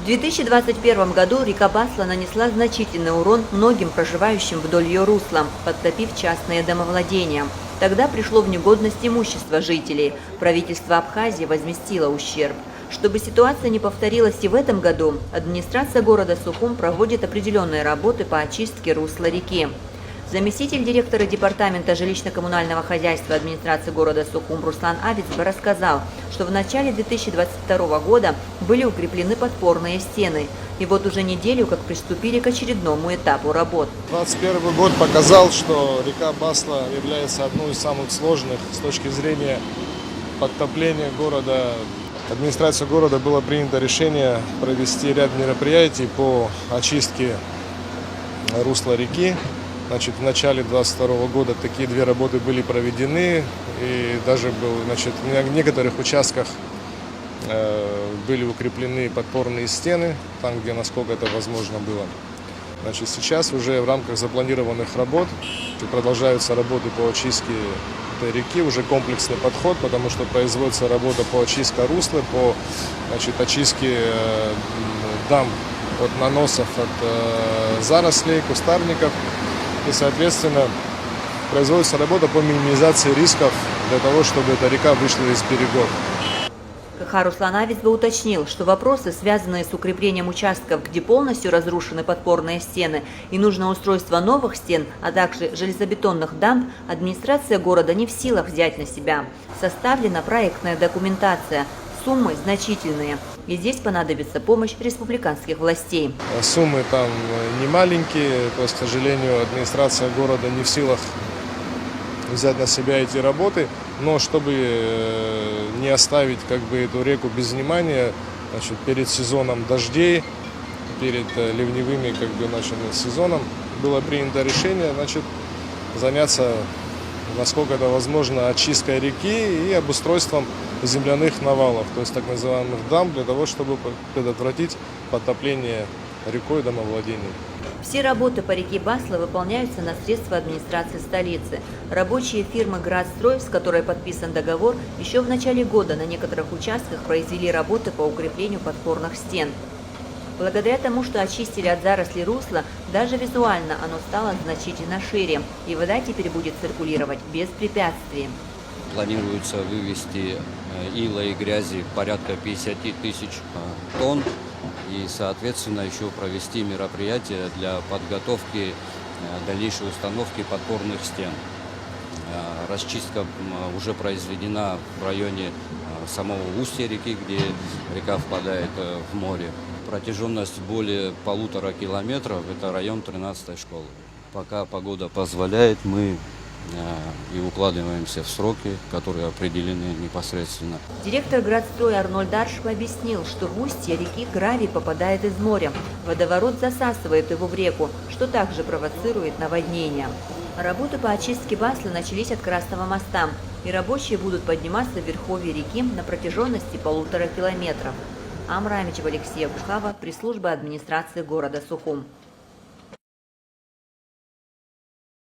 В 2021 году река Басла нанесла значительный урон многим проживающим вдоль ее русла, подтопив частные домовладения. Тогда пришло в негодность имущество жителей. Правительство Абхазии возместило ущерб. Чтобы ситуация не повторилась и в этом году, администрация города Сухум проводит определенные работы по очистке русла реки. Заместитель директора департамента жилищно-коммунального хозяйства администрации города Сухум Руслан Авицба рассказал, что в начале 2022 года были укреплены подпорные стены. И вот уже неделю как приступили к очередному этапу работ. 2021 год показал, что река Басла является одной из самых сложных с точки зрения подтопления города. Администрацией города было принято решение провести ряд мероприятий по очистке русла реки. Значит, в начале 2022 года такие две работы были проведены, и даже на некоторых участках были укреплены подпорные стены, там, где насколько это возможно было. Значит, сейчас уже в рамках запланированных работ продолжаются работы по очистке этой реки, уже комплексный подход, потому что производится работа по очистке русла, по очистке дамб от наносов, от зарослей, кустарников. И, соответственно, производится работа по минимизации рисков для того, чтобы эта река вышла из берегов. Руслан Авицба уточнил, что вопросы, связанные с укреплением участков, где полностью разрушены подпорные стены и нужно устройство новых стен, а также железобетонных дамб, администрация города не в силах взять на себя. Составлена проектная документация. Суммы значительные. И здесь понадобится помощь республиканских властей. Суммы там не маленькие, то есть, к сожалению, администрация города не в силах взять на себя эти работы. Но чтобы не оставить эту реку без внимания, перед сезоном дождей, перед ливневыми сезоном было принято решение заняться, насколько это возможно, очисткой реки и обустройством земляных навалов, то есть так называемых дамб, для того, чтобы предотвратить подтопление рекой домовладений. Все работы по реке Басла выполняются на средства администрации столицы. Рабочие фирмы «Градстрой», с которой подписан договор, еще в начале года на некоторых участках произвели работы по укреплению подпорных стен. Благодаря тому, что очистили от зарослей русла, даже визуально оно стало значительно шире, и вода теперь будет циркулировать без препятствий. Планируется вывести ила и грязи порядка 50 тысяч тонн и, соответственно, еще провести мероприятия для подготовки дальнейшей установки подпорных стен. Расчистка уже произведена в районе самого устья реки, где река впадает в море. Протяженность более 1,5 километров, это район 13-й школы. Пока погода позволяет, мы и укладываемся в сроки, которые определены непосредственно. Директор «Градстроя» Арнольд Аршев объяснил, что в устье реки гравий попадает из моря. Водоворот засасывает его в реку, что также провоцирует наводнения. Работы по очистке Баслы начались от Красного моста, и рабочие будут подниматься в верховье реки на протяженности 1,5 километра. Амра Амичева, Алексей Абушхава, пресс-служба администрации города Сухум.